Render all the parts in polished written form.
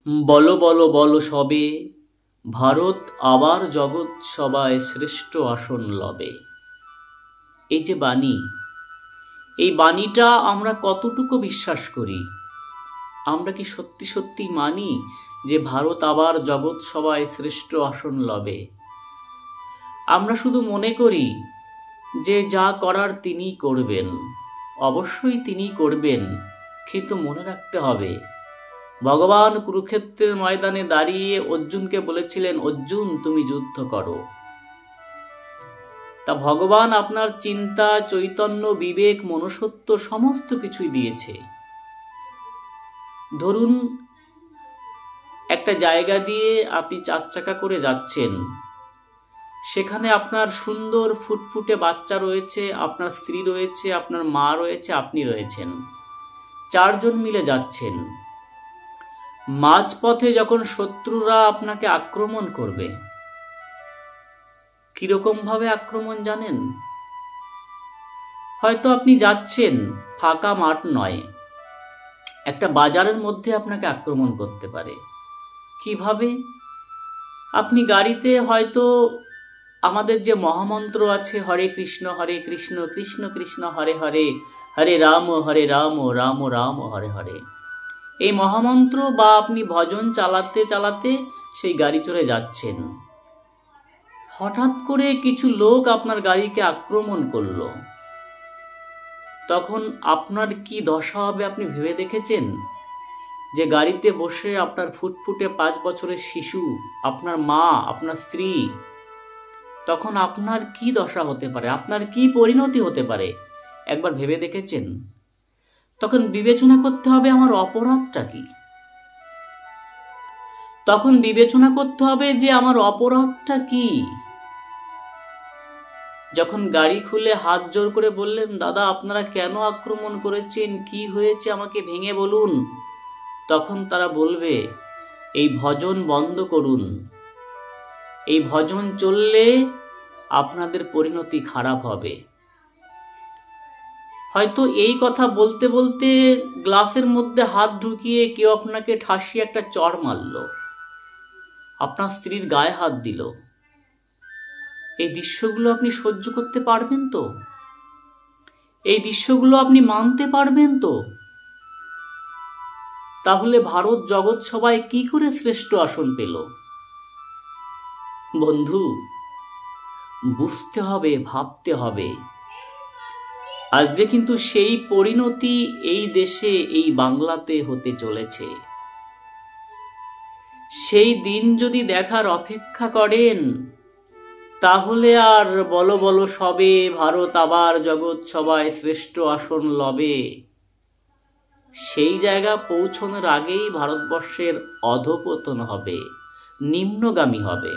বলো বলো বলো সবে, ভারত আবার জগৎ সভায় শ্রেষ্ঠ আসন লবে। এই যে বাণী, এই বাণীটা আমরা কতটুকু বিশ্বাস করি? আমরা কি সত্যি সত্যি মানি যে ভারত আবার জগৎ সভায় শ্রেষ্ঠ আসন লবে? আমরা শুধু মনে করি যে যা করার তিনিই করবেন। অবশ্যই তিনিই করবেন, কিন্তু মনে রাখতে হবে ভগবান কুরুক্ষেত্রের ময়দানে দাঁড়িয়ে অর্জুনকে বলেছিলেন, অর্জুন তুমি যুদ্ধ করো। তা ভগবান আপনার চিন্তা, চৈতন্য, বিবেক, মনুষ্যত্ব সমস্ত কিছুই দিয়েছে। ধরুন একটা জায়গা দিয়ে আপনি 4 চাকা করে যাচ্ছেন, সেখানে আপনার সুন্দর ফুটফুটে বাচ্চা রয়েছে, আপনার স্ত্রী রয়েছে, আপনার মা রয়েছে, আপনি রয়েছেন, 4 জন মিলে যাচ্ছেন। মাঝপথে যখন শত্রুরা আপনাকে আক্রমণ করবে, কিরকম ভাবে আক্রমণ জানেন? হয়তো আপনি যাচ্ছেন, ফাঁকা মাঠ নয়, একটা বাজারের মধ্যে আপনাকে আক্রমণ করতে পারে। কিভাবে? আপনি গাড়িতে হয়তো আমাদের যে মহামন্ত্র আছে, হরে কৃষ্ণ কৃষ্ণ কৃষ্ণ হরে হরে, হরে রাম রাম রাম হরে হরে, এই মহামন্ত্র বা আপনি ভজন চালাতে চালাতে সেই গাড়ি চড়ে যাচ্ছেন। হঠাৎ করে কিছু লোক আপনার গাড়িকে আক্রমণ করলো, তখন আপনার কি দশা হবে আপনি ভেবে দেখেছেন? যে গাড়িতে বসে আপনার ফুটফুটে 5 বছরের শিশু, আপনার মা, আপনার স্ত্রী, তখন আপনার কি দশা হতে পারে, আপনার কি পরিণতি হতে পারে একবার ভেবে দেখেছেন? তখন বিবেচনা করতে হবে আমার অপরাধটা কি। তখন বিবেচনা করতে হবে যে আমার অপরাধটা কি। যখন গাড়ি খুলে হাত জোর করে বললেন, দাদা আপনারা কেন আক্রমণ করেছেন, কি হয়েছে আমাকে ভেঙে বলুন, তখন তারা বলবে এই ভজন বন্ধ করুন, এই ভজন চললে আপনাদের পরিণতি খারাপ হবে। হয়তো এই কথা বলতে বলতে গ্লাসের মধ্যে হাত ঢুকিয়ে কেউ আপনাকে ঠাসিয়ে একটা চড় মারল, আপনার স্ত্রীর গায়ে হাত দিল। এই দৃশ্যগুলো আপনি সহ্য করতে পারবেন তো? এই দৃশ্যগুলো আপনি মানতে পারবেন তো? তাহলে ভারত জগৎ সভায় কি করে শ্রেষ্ঠ আসন পেল? বন্ধু, বুঝতে হবে, ভাবতে হবে। আজকে কিন্তু সেই পরিণতি এই দেশে, এই বাংলাতে হতে চলেছে। সেই দিন যদি দেখার অপেক্ষা করেন, তাহলে আর বলো বলো সবে, ভারত আবার জগৎ সভায় শ্রেষ্ঠ আসন লবে, সেই জায়গা পৌঁছানোর আগেই ভারতবর্ষের অধঃপতন হবে, নিম্নগামী হবে।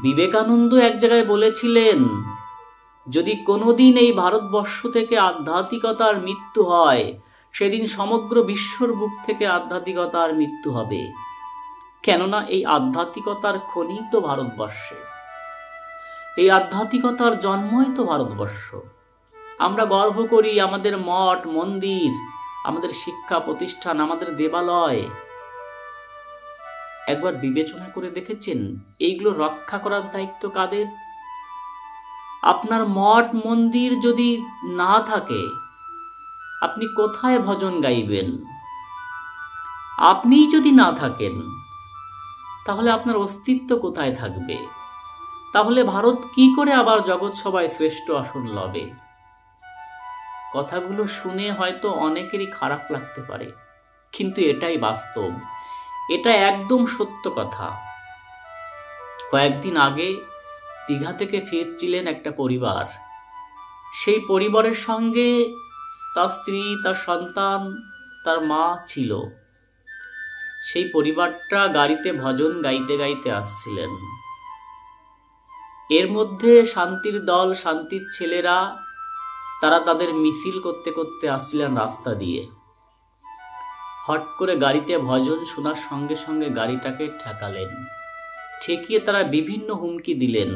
বিবেকানন্দ এক জায়গায় বলেছিলেন, যদি কোনোদিন এই ভারতবর্ষ থেকে আধ্যাত্মিকতার মৃত্যু হয়, সেদিন সমগ্র বিশ্বর বুক থেকে আধ্যাত্মিকতার মৃত্যু হবে। কেননা এই আধ্যাত্মিকতার খনি তো ভারতবর্ষে, এই আধ্যাত্মিকতার জন্মই তো ভারতবর্ষ। আমরা গর্ব করি আমাদের মঠ মন্দির, আমাদের শিক্ষা প্রতিষ্ঠান, আমাদের দেবালয়। একবার বিবেচনা করে দেখেছেন এইগুলো রক্ষা করার দায়িত্ব কাদের? আপনার মঠ মন্দির যদি না থাকে, আপনি কোথায় ভজন গাইবেন? আপনি যদি না থাকেন, তাহলে আপনার অস্তিত্ব কোথায় থাকবে? তাহলে ভারত কি করে আবার জগৎ সভায় শ্রেষ্ঠ আসন লবে? কথাগুলো শুনে হয়তো অনেকেরই খারাপ লাগতে পারে, কিন্তু এটাই বাস্তব, এটা একদম সত্য কথা। কয়েকদিন আগে দীঘা থেকে ফিরছিলেন একটা পরিবার। সেই পরিবারের সঙ্গে তার স্ত্রী, তার সন্তান, তার মা ছিল। সেই পরিবারটা গাড়িতে ভজন গাইতে গাইতে আসছিলেন। এর মধ্যে শান্তির দল, শান্তির ছেলেরা, তারা তাদের মিছিল করতে করতে আসছিলেন রাস্তা দিয়ে। হট করে গাড়িতে ভজন শোনার সঙ্গে সঙ্গে গাড়িটাকে ঠেকালেন। ঠেকিয়ে তারা বিভিন্ন হুমকি দিলেন,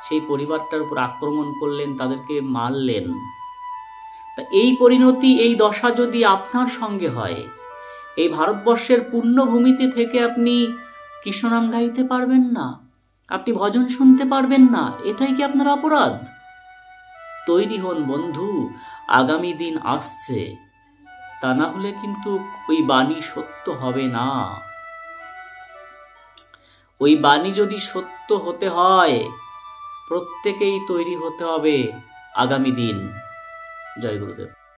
সেই পরিবারটার উপর আক্রমণ করলেন, তাদেরকে মারলেন। তা এই পরিণতি, এই দশা যদি আপনার সঙ্গে হয়, এই ভারতবর্ষের পুণ্যভূমিতে থেকে আপনি কৃষ্ণনাম গাইতে পারবেন না, আপনি ভজন শুনতে পারবেন না, এটাই কি আপনার অপরাধ? তৈরি হন বন্ধু, আগামী দিন আসছে, তা না হলে কিন্তু ওই বাণী সত্য হবে না। ওই বাণী যদি সত্য হতে হয়, প্রত্যেকেই তৈরি হতে হবে আগামী দিন। জয় গুরুদেব।